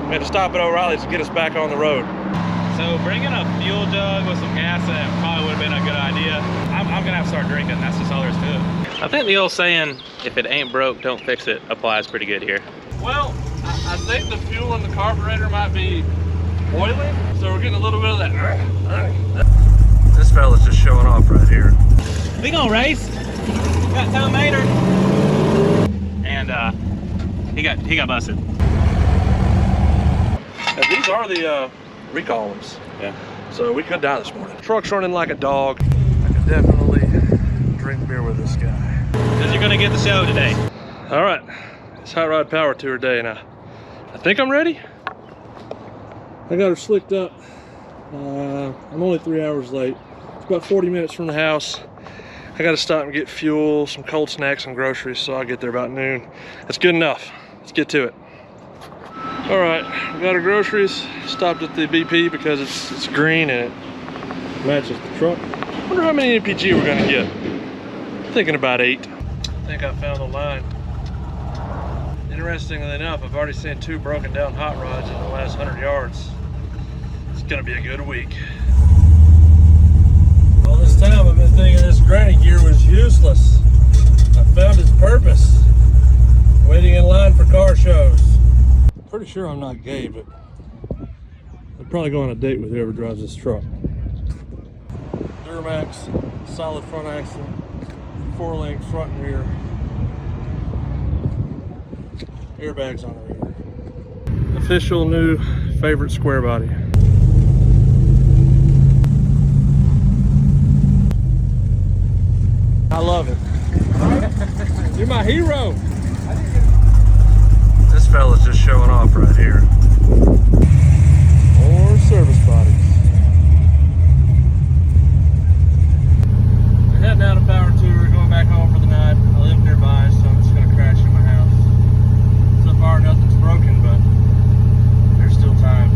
We had to stop at O'Reilly's to get us back on the road. So bringing a fuel jug with some gas in it probably would have been a good idea. I'm gonna have to start drinking. That's just all there is to it. I think the old saying, if it ain't broke, don't fix it, applies pretty good here. Well, I think the fuel in the carburetor might be oily, so we're getting a little bit of that. This fella's just showing off right here. We gonna race. Got Tom Mater. And he got busted. And these are the recall ones. Yeah. So we could die this morning. Truck's running like a dog. I could definitely drink beer with this guy. Because you're gonna get the show today. All right, it's Hot Rod Power Tour day now. I think I'm ready. I got her slicked up. I'm only 3 hours late. It's about 40 minutes from the house. I gotta stop and get fuel, some cold snacks and groceries, so I'll get there about noon. That's good enough. Let's get to it. All right, we got our groceries. Stopped at the BP because it's green and it matches the truck. Wonder how many MPG we're gonna get. Thinking about 8. I think I found the line. Interestingly enough, I've already seen 2 broken down hot rods in the last 100 yards. It's gonna be a good week. All this time I've been thinking this granny gear was useless. I found its purpose. Waiting in line for car shows. Pretty sure I'm not gay, but I'd probably go on a date with whoever drives this truck. Duramax, solid front axle, 4-link front and rear. Airbags on the rear. Official new favorite square body. I love it. You're my hero. This fella's just showing off right here. More service bodies. We're heading out of Power Tour, going back home for the night. I live nearby, so I'm just gonna crash in my house. So far nothing's broken, but there's still time.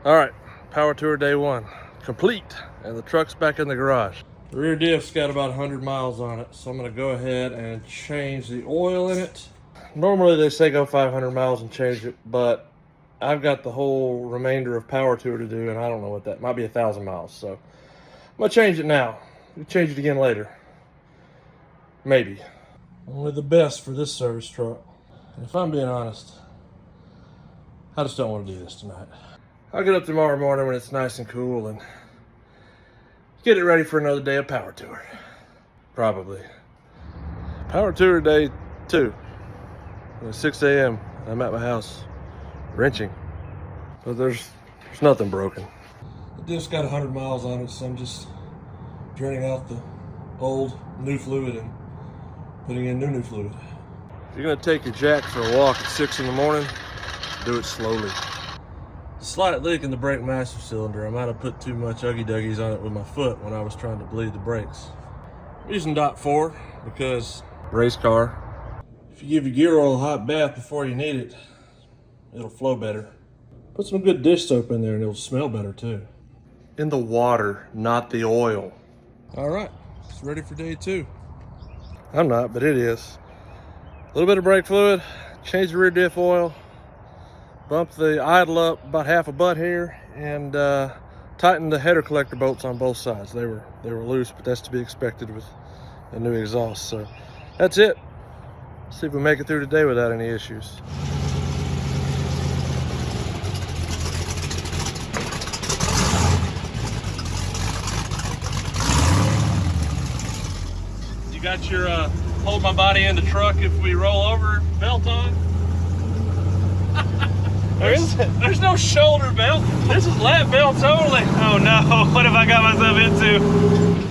All right, Power Tour day 1, complete, and the truck's back in the garage. The rear diff's got about 100 miles on it, so I'm gonna go ahead and change the oil in it. Normally they say go 500 miles and change it, but I've got the whole remainder of Power Tour to do, and I don't know what that might be. 1,000 miles, so I'm gonna change it now. We'll change it again later, maybe. Only the best for this service truck. And if I'm being honest, I just don't want to do this tonight. I'll get up tomorrow morning when it's nice and cool and get it ready for another day of Power Tour. Probably. Power Tour day 2. It's 6 a.m. I'm at my house wrenching, but there's nothing broken. The diff's got 100 miles on it, so I'm just draining out the old new fluid and putting in new fluid. If you're gonna take your jack for a walk at 6 in the morning, do it slowly. Slight leak in the brake master cylinder. I might have put too much uggy-duggies on it with my foot when I was trying to bleed the brakes. I'm using dot 4 because race car. If you give your gear oil a hot bath before you need it, it'll flow better. Put some good dish soap in there and it'll smell better too. In the water, not the oil. All right, it's ready for day 2. I'm not, but it is. A little bit of brake fluid, change the rear diff oil, bump the idle up about half a butt here, and tighten the header collector bolts on both sides. They were loose, but that's to be expected with a new exhaust. So that's it. See if we make it through today without any issues. You got your hold my body in the truck if we roll over belt on? There's no shoulder belt. This is lap belts only. Oh no, what have I got myself into?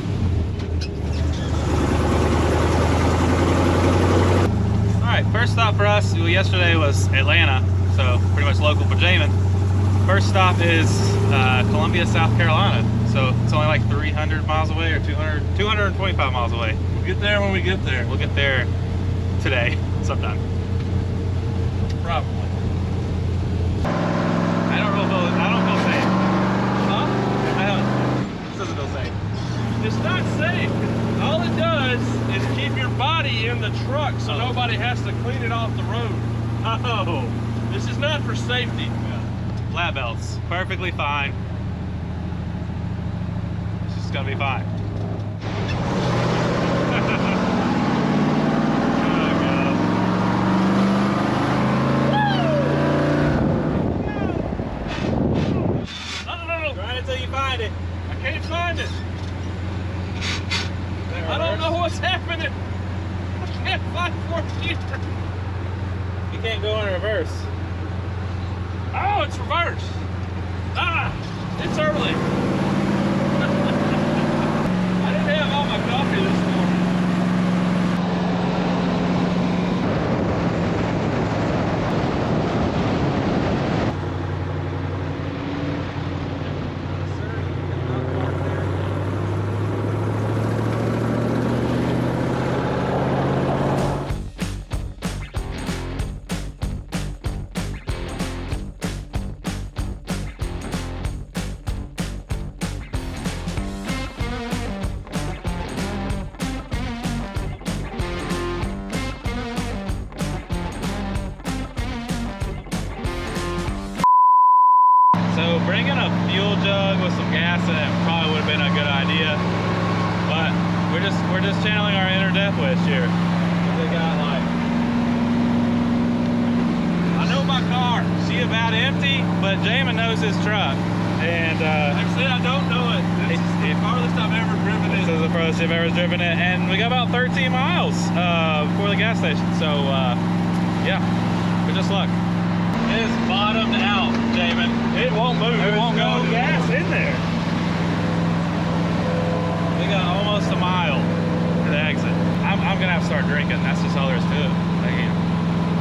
Alright, first stop for us, yesterday was Atlanta, so pretty much local for Jamin. First stop is Columbia, South Carolina. So it's only like 300 miles away or 225 miles away. We'll get there when we get there. We'll get there today, sometime. Probably. I don't feel safe. Huh? This doesn't feel safe. It's not safe. All it does is keep your body in the truck so nobody has to clean it off the road. Oh, This is not for safety. Yeah. Flat belts, perfectly fine. It's just gonna be fine. Until you find it. I can't find it. I don't know what's happening. I can't find fourth gear. You can't go in reverse. Oh, it's reverse. Ah, it's early. I didn't have all my coffee this morning. So bringing a fuel jug with some gas in it probably would have been a good idea, but we're just channeling our inner death wish here. They got like, I know my car, she about empty, but Jamin knows his truck, and Actually, I don't know it. This is the farthest I've ever driven it. this is the furthest I've ever driven it, and we got about 13 miles before the gas station. So yeah, we're just luck. It is bottomed out, Jamin. It won't move. It won't go. No gas in there. We got almost a mile to the exit. I'm gonna have to start drinking. That's just all there is to it. I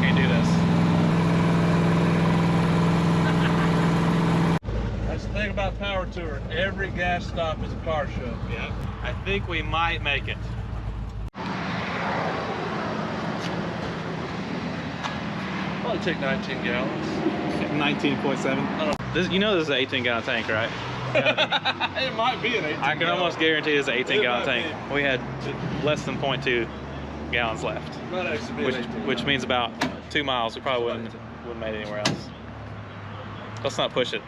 can't do this. That's the thing about Power Tour. Every gas stop is a car show. Yeah. I think we might make it. Probably take 19 gallons. 19.7. This, you know, this is an 18-gallon tank, right? It might be an 18 I can almost guarantee it's an 18-gallon tank. We had less than 0.2 gallons left, Might actually be an 18 which means about 2 miles. We probably wouldn't made it anywhere else. Let's not push it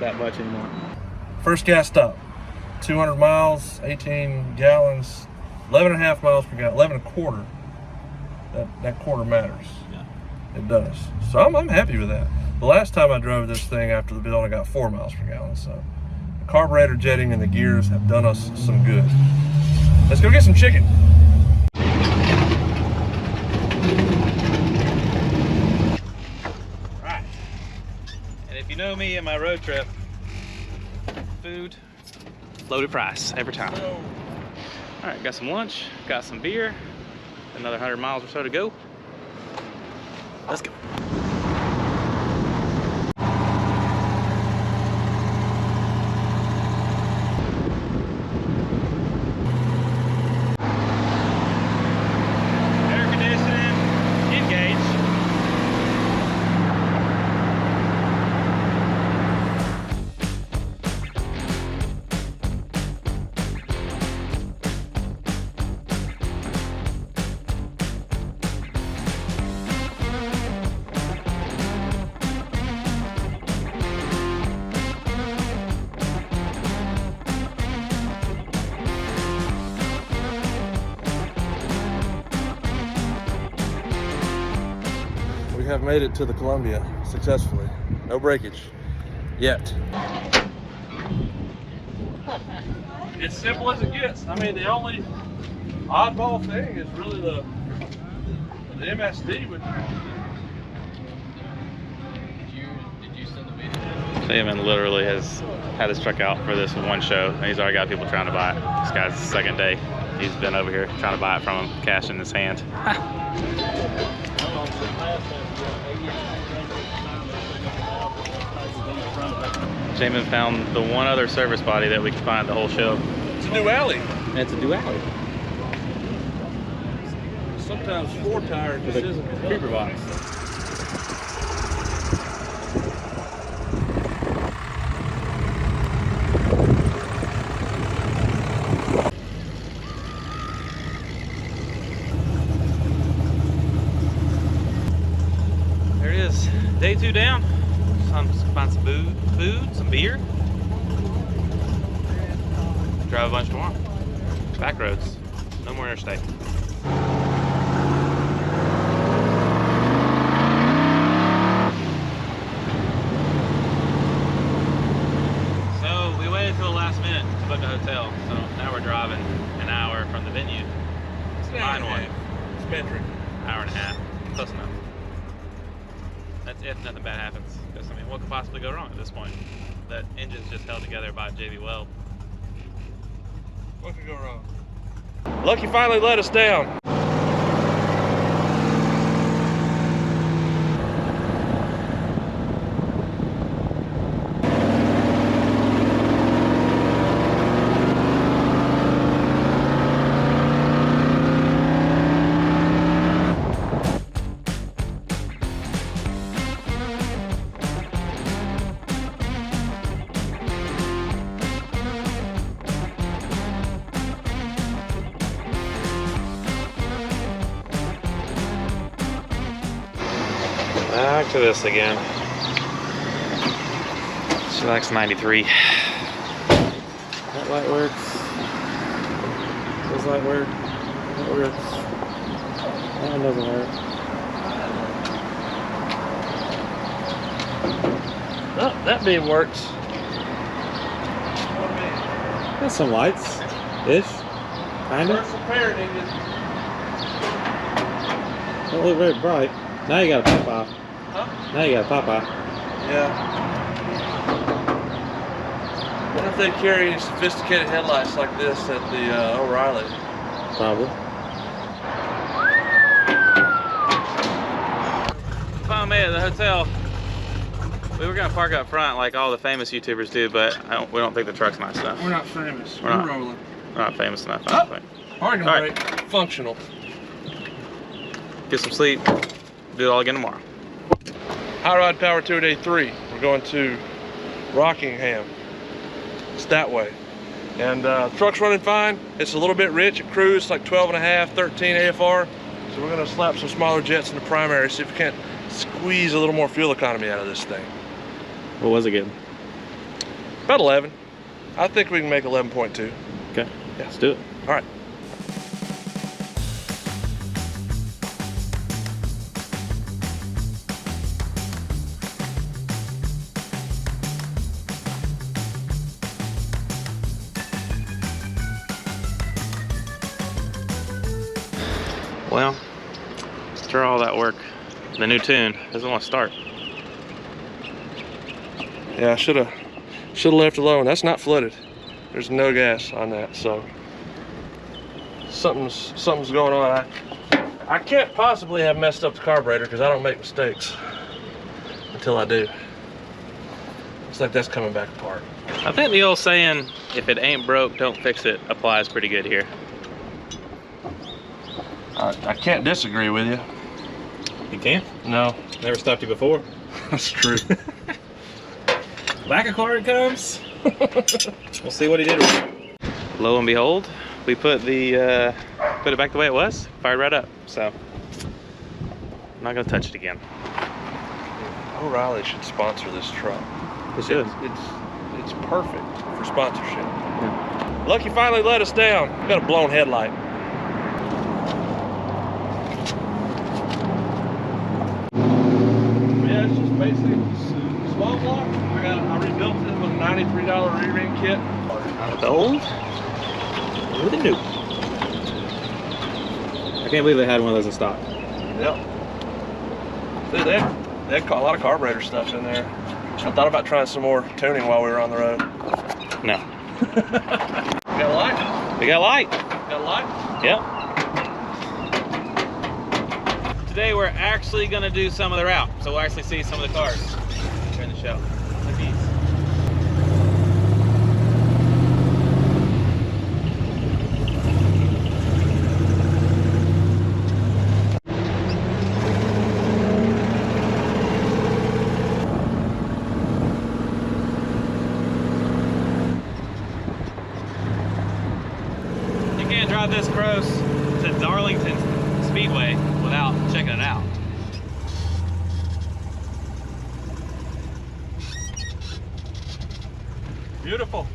that much anymore. First gas stop, 200 miles, 18 gallons, 11 and a half miles per gallon, 11 and a quarter. That quarter matters. Yeah. It does. So I'm happy with that. The last time I drove this thing after the build, I got 4 miles per gallon. So the carburetor jetting and the gears have done us some good. Let's go get some chicken. Right. And if you know me and my road trip, food, loaded price every time. All right, got some lunch, got some beer, another 100 miles or so to go. Let's go. Air conditioning, engage. We have made it to the Columbia successfully. No breakage yet. It's simple as it gets. I mean, the only oddball thing is really the MSD. Did you send the video? David literally has had his truck out for this one show, and he's already got people trying to buy it. This guy's the second day he's been over here trying to buy it from him, cash in his hand. Jamin found the one other service body that we could find the whole show. It's a dually. And it's a duality. Sometimes 4 tire just isn't a creeper box. There it is. Day 22 down. Time to find some food, some beer. Drive a bunch tomorrow. Back roads. No more interstate. So we waited till the last minute to book a hotel. So now we're driving an hour from the venue. It's an hour and a half. It's metric. Hour and a half. Close enough. That's if nothing bad happens. Because I mean, what could possibly go wrong at this point? That engine's just held together by WELD. What could go wrong? Lucky finally let us down. Back to this again. She likes 93. That light works. Does light work? That works. That one doesn't work. Oh, that beam works. That's some lights. Ish. Kinda. Commercial parenting. Don't look very bright. Now you got a Popeye. Huh? Now you got a Popeye. Yeah. I wonder if they carry sophisticated headlights like this at the O'Reilly. Probably. Finally made it to the hotel. We were gonna park up front like all the famous YouTubers do, but we don't think the truck's nice enough. We're not famous. We're rolling. We're not famous enough, I don't think. Parking brake. Functional. Get some sleep. Do it all again tomorrow. High Rod Power Tour Day 3. We're going to Rockingham. It's that way. And truck's running fine. It's a little bit rich at cruise, like 12.5, 13 AFR. So we're gonna slap some smaller jets in the primary, see if we can't squeeze a little more fuel economy out of this thing. What was it getting? About 11. I think we can make 11.2. Okay, yeah, let's do it. All right. Well, after all that work, the new tune doesn't want to start. Yeah, I should have left alone. That's not flooded. There's no gas on that, so something's going on. I can't possibly have messed up the carburetor because I don't make mistakes until I do. Looks like that's coming back apart. I think the old saying, if it ain't broke, don't fix it, applies pretty good here. I can't disagree with you. You can't? No. Never stopped you before? That's true. Back a car it comes. We'll see what he did with it. Lo and behold, we put it back the way it was, fired right up. So I'm not gonna touch it again. O'Reilly should sponsor this truck. It should. It's perfect for sponsorship. Yeah. Lucky finally let us down. Got a blown headlight. Yeah, it's just basically small block. I rebuilt it with a $93 re-ring kit. The old with the new. I can't believe they had one of those in stock. Yep. See, they had a lot of carburetor stuff in there. I thought about trying some more tuning while we were on the road. No. You got a light? We got light. Got a light? Yep. Today we're actually gonna do some of the route, so we'll actually see some of the cars during the show. Like these. You can't drive this close to Darlington Speedway without checking it out. Beautiful.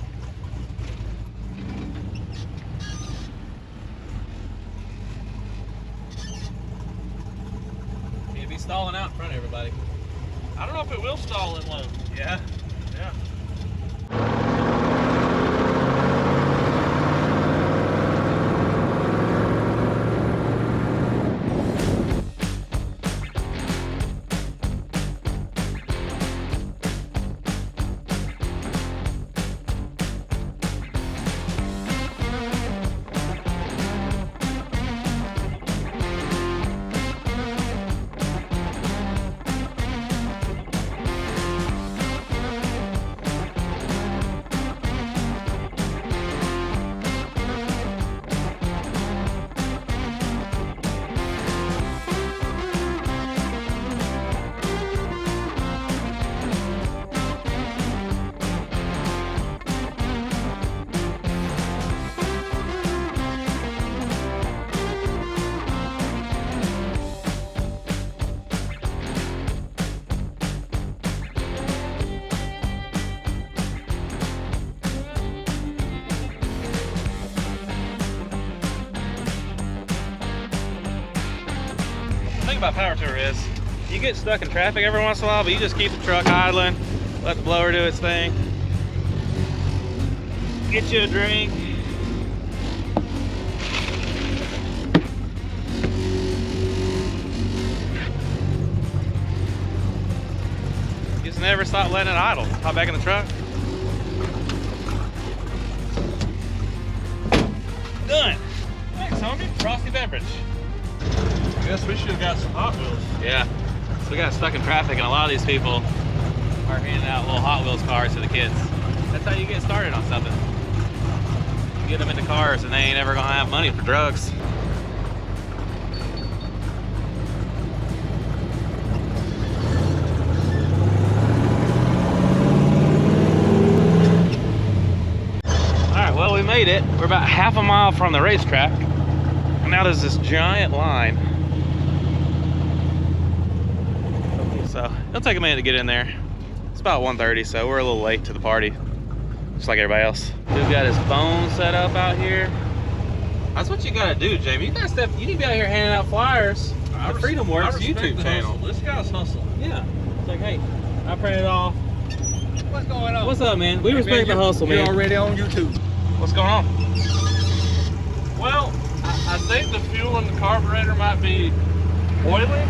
Can't be stalling out in front of everybody. I don't know if it will stall in low. Yeah. Yeah. The thing about power tour is you get stuck in traffic every once in a while, but you just keep the truck idling, let the blower do its thing, get you a drink. Just never stop letting it idle. Hop back in the truck. Done. Thanks, homie. Frosty beverage. I guess we should have got some Hot Wheels. Yeah, so we got stuck in traffic, and a lot of these people are handing out little Hot Wheels cars to the kids. That's how you get started on something. You get them into cars, and they ain't ever gonna have money for drugs. All right, well, we made it. We're about half a mile from the racetrack. And now there's this giant line. So it'll take a minute to get in there. It's about 1:30, so we're a little late to the party, just like everybody else. Dude's got his phone set up out here. That's what you gotta do, Jamie. You need to be out here handing out flyers. The Freedom Works YouTube channel. This guy's hustling. Yeah. It's like, hey, I printed off. What's going on? What's up, man? We respect the hustle, man. You're already on YouTube. What's going on? Well, I think the fuel in the carburetor might be boiling,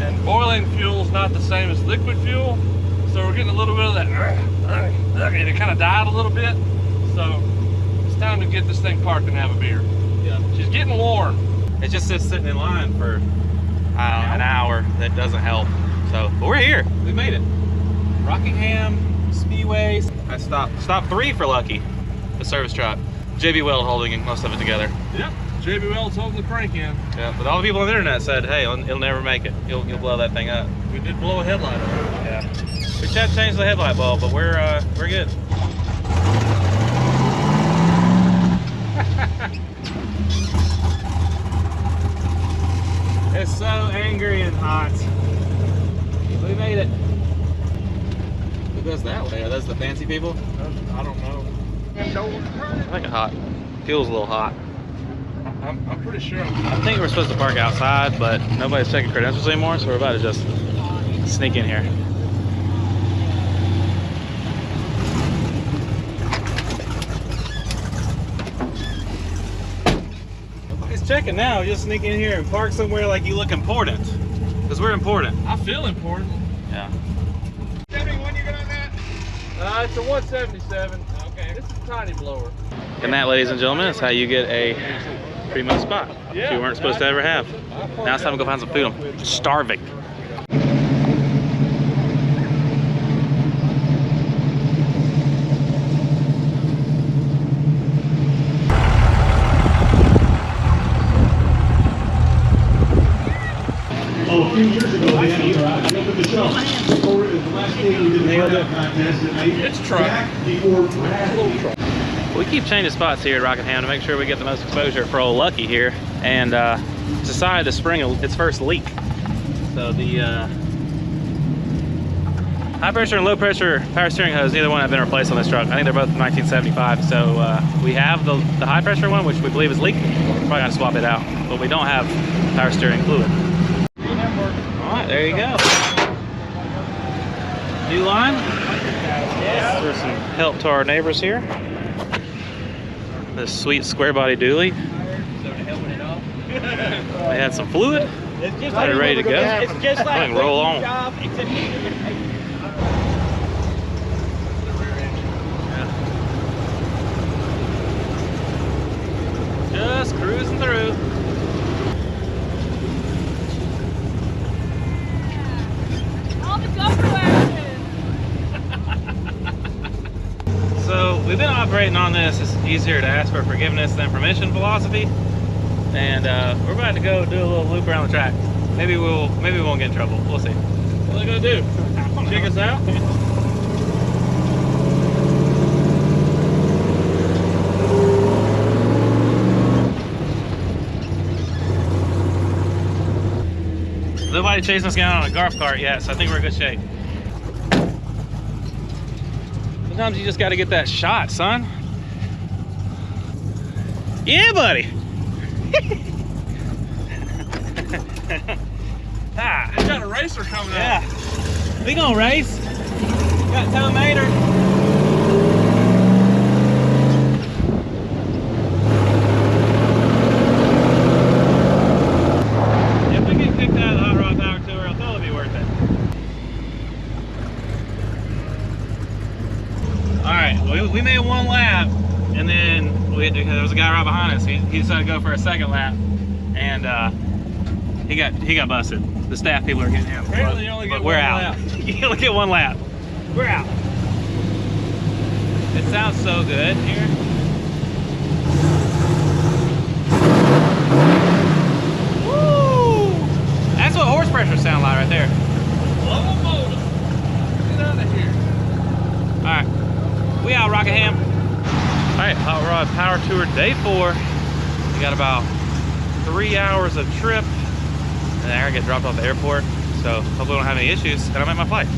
and boiling fuel is not the same as liquid fuel, so we're getting a little bit of that, and it kind of died a little bit, so it's time to get this thing parked and have a beer. Yeah. She's getting warm. It's just sitting in line for, I don't know, an hour. That doesn't help. So, but we're here. We made it. Rockingham, Speedway. I stopped 3 for Lucky, the service truck. JB Weld holding most of it together. Yep. JB Weld's holding the crank in. Yeah, but all the people on the internet said, hey, he'll never make it. You'll blow that thing up. We did blow a headlight up. Yeah. We had to change the headlight bulb, but we're good. It's so angry and hot. We made it. Who goes that way? Are those the fancy people? I don't know. I think it's hot. Feels a little hot. I'm pretty sure. I think we're supposed to park outside, but nobody's checking credentials anymore, so we're about to just sneak in here. Nobody's checking now. Just sneak in here and park somewhere like you look important. Because we're important. I feel important. Yeah. Jimmy, when you get on that? It's a 177. Okay. This is a tiny blower. And that, ladies and gentlemen, is how you get a primo spot, which you weren't supposed to ever have. Now it's time to go find some food. I'm starving. Oh, a few years ago, they had a opened the show. Before it was the last day we did the workout contest, and they It's truck. before Brad. We keep changing spots here at Rockingham to make sure we get the most exposure for old Lucky here, and decided to spring its first leak. So the high pressure and low pressure power steering hose, neither one have been replaced on this truck. I think they're both 1975. So we have the high pressure one, which we believe is leaking. We're probably gonna swap it out, but we don't have power steering fluid. All right, there you go. New line. Yes. For some help to our neighbors here. This sweet square body dually. They had some fluid. They're ready to go. It's just like can roll on. Just cruising through. All the Tupperware. So we've been operating on this. It's easier to ask for forgiveness than permission philosophy. And we're about to go do a little loop around the track. Maybe we won't get in trouble. We'll see. What are they gonna do? Check us out? Nobody chasing us down on a golf cart yet, so I think we're in good shape. Sometimes you just got to get that shot, son. Yeah, buddy. Ah, We got a racer coming yeah. out. We gonna race. Got Tom Mater. If we get kicked out of the Hot Rod Power Tour, it'll totally be worth it. Alright, we made one lap, and then there was a guy right behind us. He decided to go for a second lap, and he got busted. The staff people are getting him. Apparently you only get But we're one out. lap. You only get one lap. We're out. It sounds so good here. Woo! That's what horse pressure sound like right there. Locomotive. Get out of here. All right, we out Rockingham. All right, Hot Rod Power Tour Day 4. We got about 3 hours of trip, and then I gotta get dropped off at the airport. So hopefully we don't have any issues, and I'm at my flight.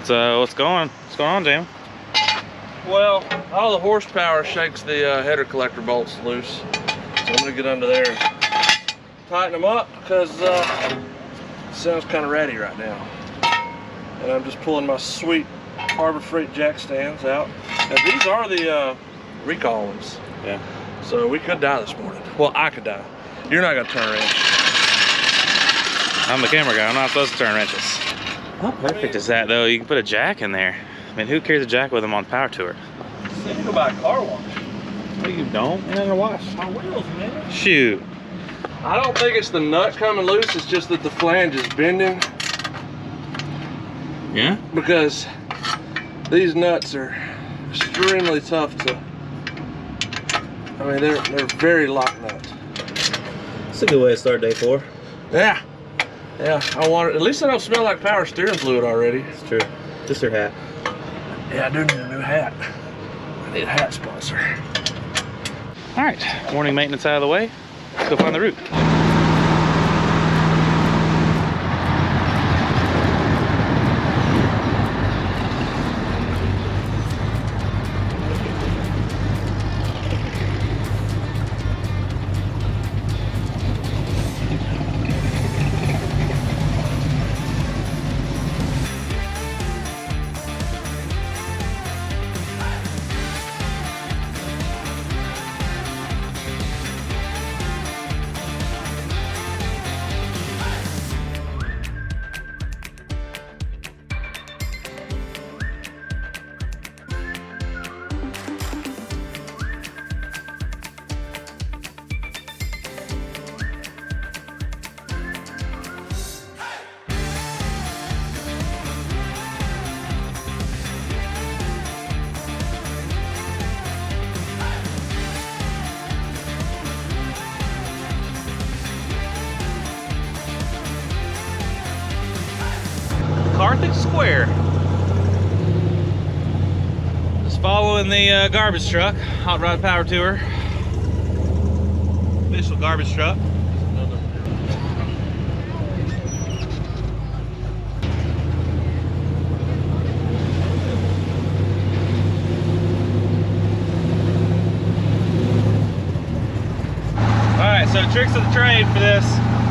So what's going on, Jam? Well, all the horsepower shakes the header collector bolts loose. So I'm gonna get under there and tighten them up because it sounds kind of ratty right now. And I'm just pulling my sweet Harbor Freight jack stands out. And these are the recall ones. Yeah. So we could die this morning. Well, I could die. You're not gonna turn a wrench. I'm the camera guy. I'm not supposed to turn wrenches. How perfect is that, though? You can put a jack in there. I mean, who carries a jack with them on Power Tour? You can go buy a car wash. What, you don't? You're not gonna wash. My wheels, man. Shoot. I don't think it's the nut coming loose. It's just that the flange is bending. Yeah? Because these nuts are extremely tough to. I mean, they're very lock nuts. That's a good way to start day 4. Yeah. Yeah, I want it. At least I don't smell like power steering fluid already. It's true. Just your hat. Yeah, I do need a new hat. I need a hat sponsor. All right, morning maintenance out of the way. Let's go find the route. Carthage Square. Just following the garbage truck, Hot Rod Power Tour. Official garbage truck. tricks of the trade for this,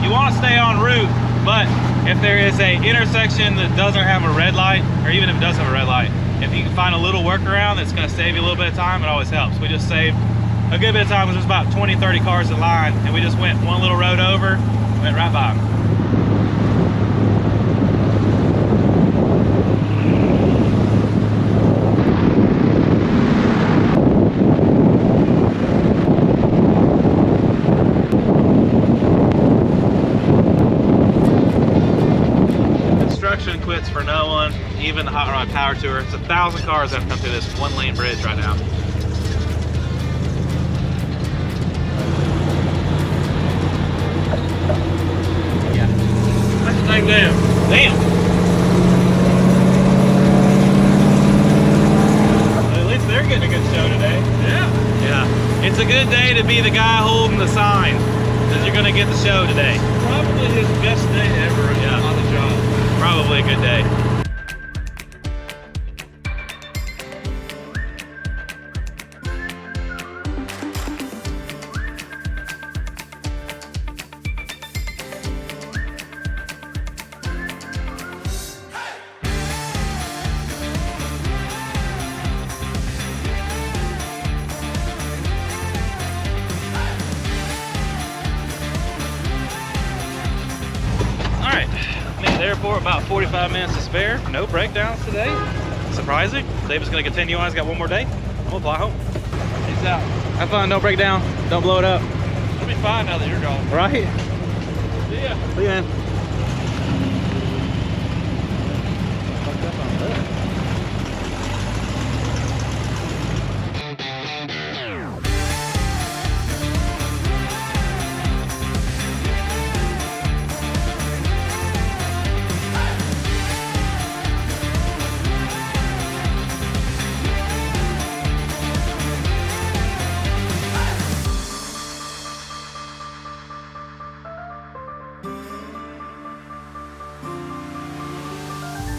you want to stay en route, but if there is a intersection that doesn't have a red light, or even if it does have a red light, if you can find a little workaround that's going to save you a little bit of time, it always helps. We just saved a good bit of time because there's about 20-30 cars in line, and we just went one little road over, went right by them. Construction quits for no one, even the Hot Rod Power Tour. It's 1,000 cars that have come through this one-lane bridge right now. Like damn. At least they're getting a good show today. Yeah. It's a good day to be the guy holding the sign, because you're gonna get the show today. Probably his best day ever on the job. Probably a good day. Airport, about 45 minutes to spare. No breakdowns today. Surprising. David's gonna continue on. He's got one more day. I'm gonna fly home. Peace out. Have fun. No breakdown. Don't blow it up. It'll be fine now that you're gone. Right? See ya. See you, man.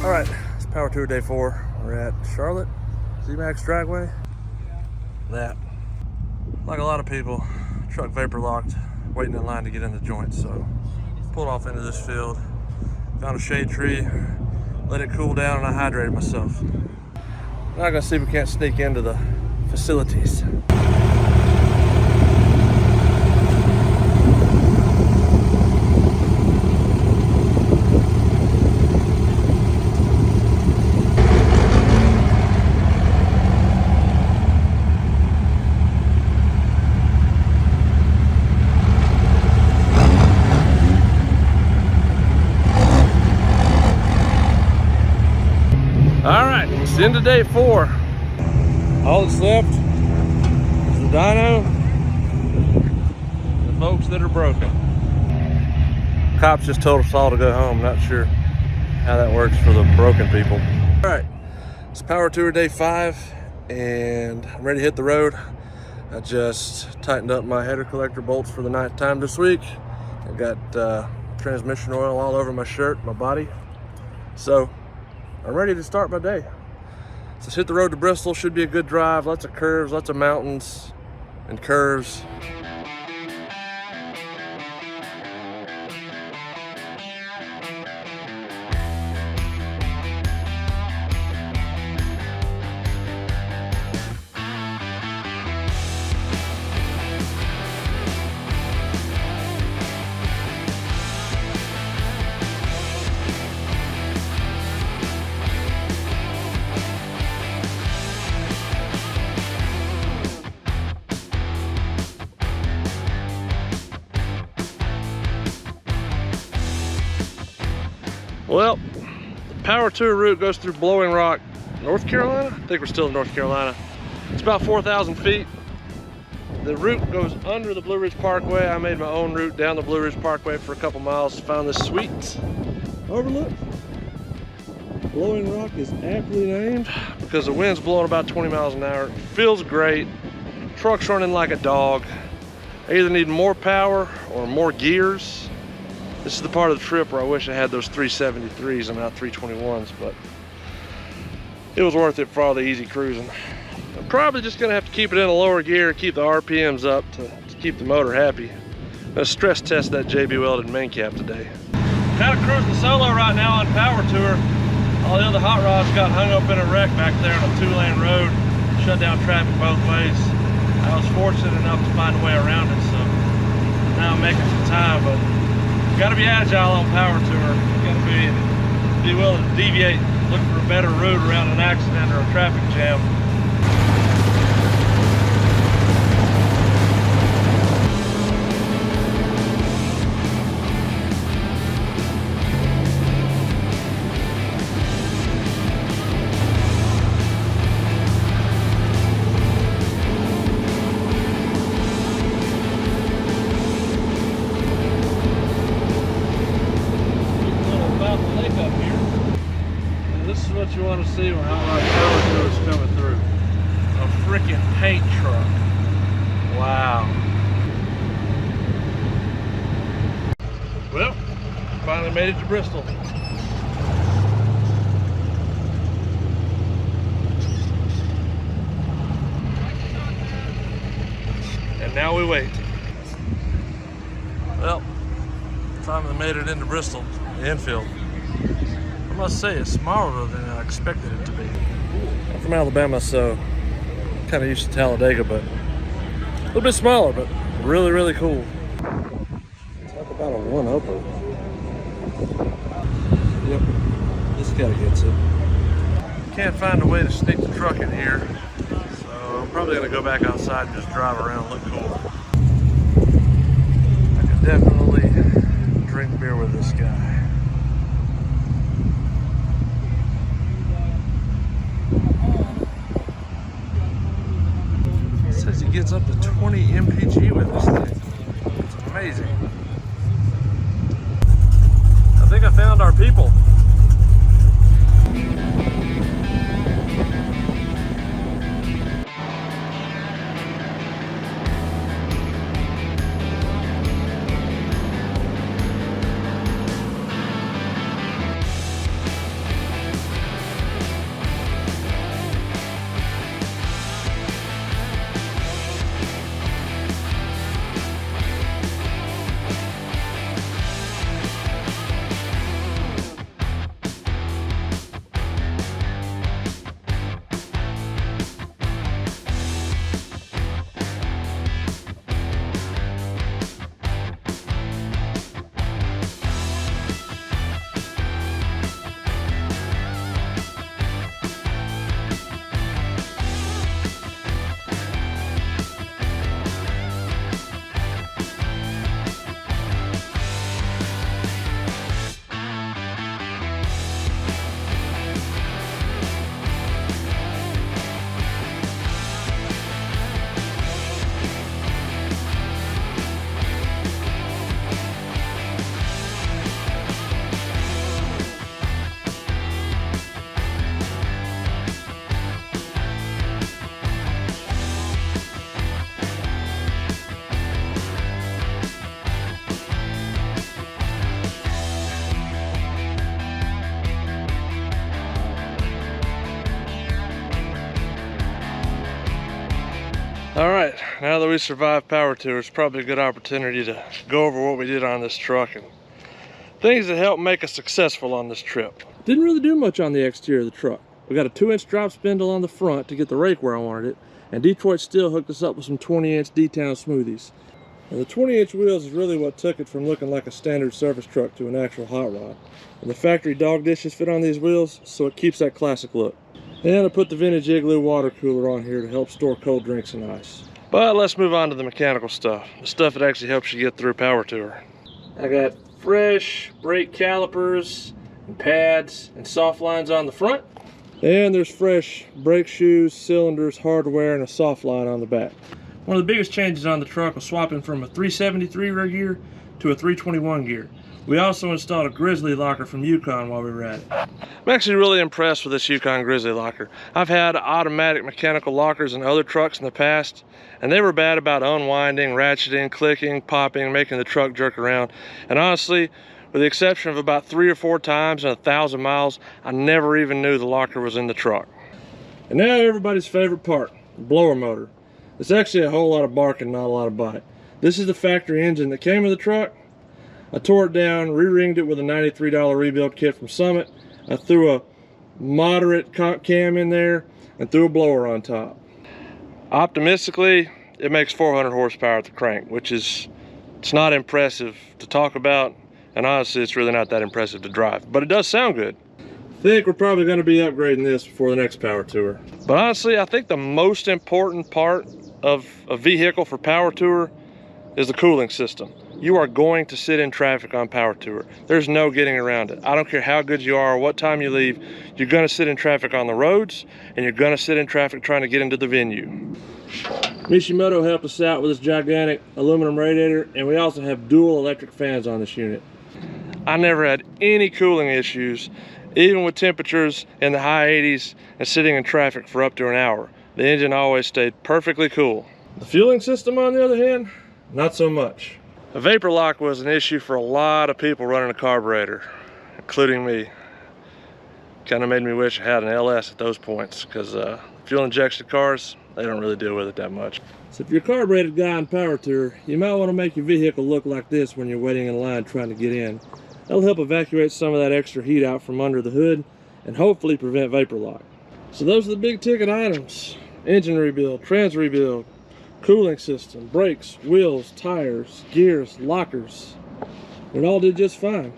All right, it's Power Tour Day 4. We're at Charlotte, Z-Max Dragway. That, like a lot of people, truck vapor locked, waiting in line to get in the joint. So pulled off into this field, found a shade tree, let it cool down, and I hydrated myself. Now I'm gonna see if we can't sneak into the facilities. All right, it's into day 4. All that's left is the dyno, the folks that are broken. Cops just told us all to go home. Not sure how that works for the broken people. All right, it's Power Tour Day 5, and I'm ready to hit the road. I just tightened up my header collector bolts for the 9th time this week. I've got transmission oil all over my shirt, my body. So I'm ready to start my day. So let's hit the road to Bristol. Should be a good drive. Lots of curves, lots of mountains and curves. Well, the Power Tour route goes through Blowing Rock, North Carolina. I think we're still in North Carolina. It's about 4,000 feet. The route goes under the Blue Ridge Parkway. I made my own route down the Blue Ridge Parkway for a couple miles. Found this sweet overlook. Blowing Rock is aptly named because the wind's blowing about 20 miles an hour. It feels great. Truck's running like a dog. I either need more power or more gears. This is the part of the trip where I wish I had those 373s and not 321s, but it was worth it for all the easy cruising. I'm probably just gonna have to keep it in a lower gear and keep the RPMs up to keep the motor happy. Gonna stress test that JB welded main cap today. Kind of cruising solo right now on Power Tour. All the other hot rods got hung up in a wreck back there on a 2-lane road, shut down traffic both ways. I was fortunate enough to find a way around it, so now I'm making some time, but you gotta be agile on Power Tour. You gotta be willing to deviate, look for a better route around an accident or a traffic jam. What you want to see when hot rod Power Tour is coming through. A freaking paint truck. Wow. Well, finally made it to Bristol. And now we wait. Well, finally made it into Bristol, the infield. I must say, it's smaller than I expected it to be. I'm from Alabama, so kind of used to Talladega, but a little bit smaller, but really, really cool. Talk about a one-upper. Yep, this guy gets it. Can't find a way to sneak the truck in here, so I'm probably gonna go back outside and just drive around and look cool. I can definitely drink beer with this guy. Says he gets up to 20 mpg with this thing. It's amazing. I think I found our people. All right, now that we survived Power Tour, it's probably a good opportunity to go over what we did on this truck and things that helped make us successful on this trip. Didn't really do much on the exterior of the truck. We got a 2-inch drop spindle on the front to get the rake where I wanted it, and Detroit Steel hooked us up with some 20-inch D-Town smoothies. And the 20-inch wheels is really what took it from looking like a standard service truck to an actual hot rod. And the factory dog dishes fit on these wheels, so it keeps that classic look. And I put the vintage Igloo water cooler on here to help store cold drinks and ice. But let's move on to the mechanical stuff. The stuff that actually helps you get through Power Tour. I got fresh brake calipers and pads and soft lines on the front. And there's fresh brake shoes, cylinders, hardware, and a soft line on the back. One of the biggest changes on the truck was swapping from a 373 rear gear to a 321 gear. We also installed a Grizzly locker from Yukon while we were at it. I'm actually really impressed with this Yukon Grizzly locker. I've had automatic mechanical lockers in other trucks in the past, and they were bad about unwinding, ratcheting, clicking, popping, making the truck jerk around. And honestly, with the exception of about 3 or 4 times in 1,000 miles, I never even knew the locker was in the truck. And now everybody's favorite part, the blower motor. It's actually a whole lot of barking, not a lot of bite. This is the factory engine that came with the truck. I tore it down, re-ringed it with a $93 rebuild kit from Summit. I threw a moderate cam in there and threw a blower on top. Optimistically, it makes 400 horsepower at the crank, which is, it's not impressive to talk about, and honestly it's really not that impressive to drive, but it does sound good. I think we're probably going to be upgrading this before the next power tour. But honestly, I think the most important part of a vehicle for power tour is the cooling system. You are going to sit in traffic on power tour. There's no getting around it. I don't care how good you are or what time you leave, you're going to sit in traffic on the roads, and you're going to sit in traffic trying to get into the venue. Mishimoto helped us out with this gigantic aluminum radiator, and we also have dual electric fans on this unit. I never had any cooling issues, even with temperatures in the high 80s and sitting in traffic for up to an hour. The engine always stayed perfectly cool. The fueling system, on the other hand, not so much. A vapor lock was an issue for a lot of people running a carburetor, including me. Kind of made me wish I had an LS at those points, because fuel injection cars, they don't really deal with it that much. So if you're a carbureted guy on power tour, you might want to make your vehicle look like this when you're waiting in line trying to get in. That'll help evacuate some of that extra heat out from under the hood and hopefully prevent vapor lock. So those are the big ticket items: engine rebuild, trans rebuild, cooling system, brakes, wheels, tires, gears, lockers. It all did just fine.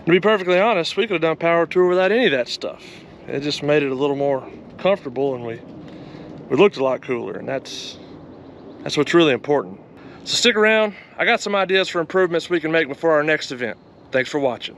To be perfectly honest, we could have done power tour without any of that stuff. It just made it a little more comfortable, and we looked a lot cooler, and that's what's really important. So stick around. I got some ideas for improvements we can make before our next event. Thanks for watching.